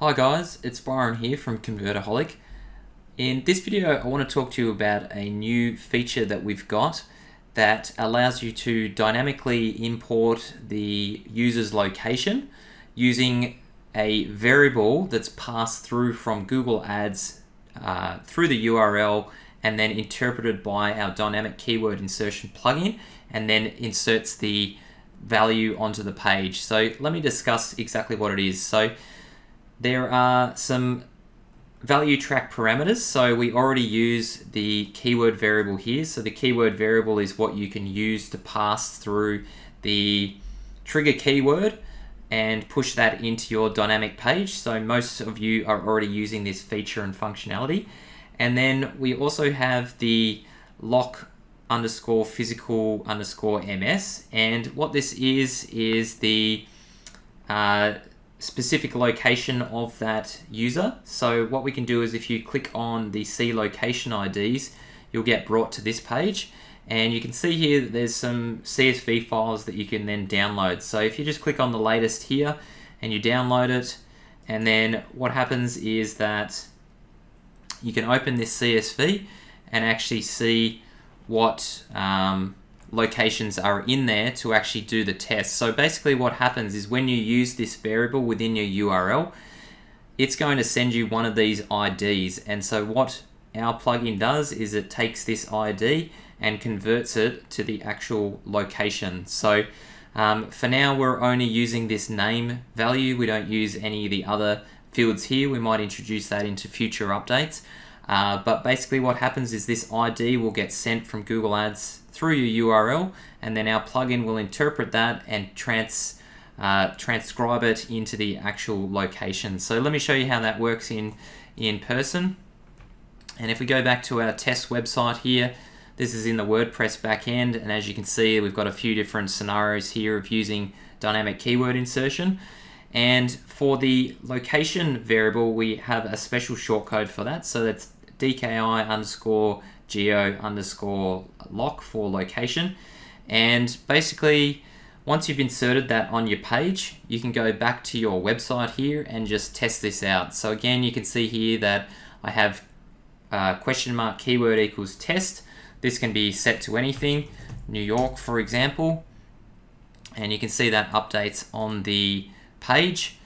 Hi guys, it's Byron here from Convertaholic. In this video I want to talk to you about a new feature that we've got that allows you to dynamically import the user's location using a variable that's passed through from Google Ads through the URL and then interpreted by our dynamic keyword insertion plugin and then inserts the value onto the page. So let me discuss exactly what it is. So there are some value track parameters. So we already use the keyword variable here. So the keyword variable is what you can use to pass through the trigger keyword and push that into your dynamic page. So most of you are already using this feature and functionality. And then we also have the lock underscore physical underscore ms. And what this is the specific location of that user. So what we can do is if you click on the C location IDs, you'll get brought to this page. And you can see here that there's some CSV files that you can then download. So if you just click on the latest here and you download it, and then what happens is that you can open this CSV and actually see what locations are in there to actually do the test. So basically what happens is when you use this variable within your URL, it's going to send you one of these IDs. And so what our plugin does is it takes this ID and converts it to the actual location. So for now, we're only using this name value. We don't use any of the other fields here. We might introduce that into future updates. But basically what happens is this ID will get sent from Google Ads through your URL, and then our plugin will interpret that and transcribe it into the actual location. So let me show you how that works in person. And if we go back to our test website here, this is in the WordPress backend, and as you can see, we've got a few different scenarios here of using dynamic keyword insertion. And for the location variable, we have a special shortcode for that. So that's DKI underscore geo underscore lock for location. And basically, once you've inserted that on your page, you can go back to your website here and just test this out. So again, you can see here that I have question mark keyword equals test. This can be set to anything, New York, for example. And you can see that updates on the page.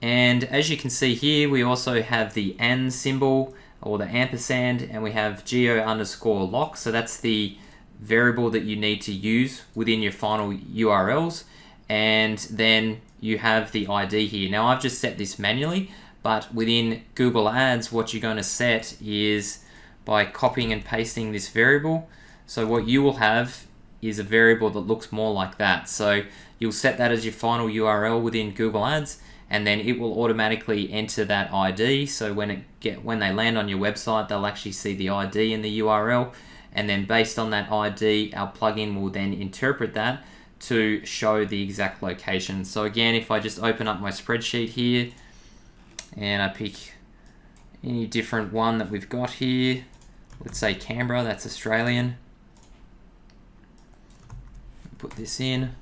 And as you can see here, we also have the and symbol or the ampersand, and we have geo underscore lock. So that's the variable that you need to use within your final URLs. And then you have the ID here. Now I've just set this manually, but within Google Ads, what you're going to set is by copying and pasting this variable. So what you will have is a variable that looks more like that. So you'll set that as your final URL within Google Ads, and then it will automatically enter that ID. So when they land on your website, they'll actually see the ID in the URL, and then based on that ID, our plugin will then interpret that to show the exact location. So again, if I just open up my spreadsheet here and I pick any different one that we've got here, let's say Canberra, that's Australian. Put this in.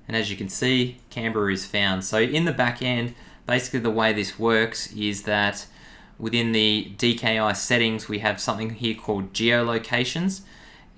And as you can see, Canberra is found. So in the back end, basically the way this works is that within the DKI settings, we have something here called geolocations.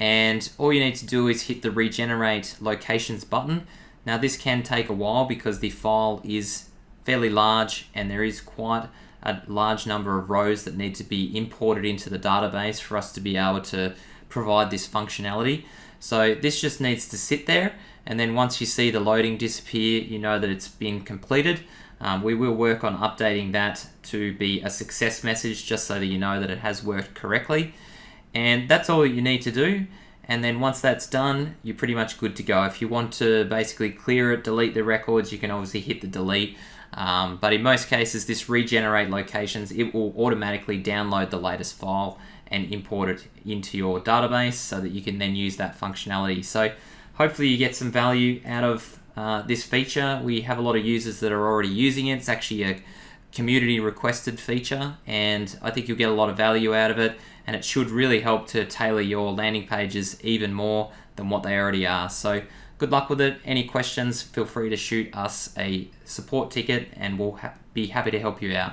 And all you need to do is hit the regenerate locations button. Now this can take a while because the file is fairly large and there is quite a large number of rows that need to be imported into the database for us to be able to provide this functionality. So this just needs to sit there, and then once you see the loading disappear, you know that it's been completed. We will work on updating that to be a success message just so that you know that it has worked correctly. And that's all you need to do. And then once that's done, you're pretty much good to go. If you want to basically clear it, delete the records, you can obviously hit the delete. But in most cases, this regenerate locations, it will automatically download the latest file and import it into your database so that you can then use that functionality. So hopefully you get some value out of this feature. We have a lot of users that are already using it. It's actually a community requested feature, and I think you'll get a lot of value out of it, and it should really help to tailor your landing pages even more than what they already are. So Good luck with it. Any questions, feel free to shoot us a support ticket and we'll be happy to help you out.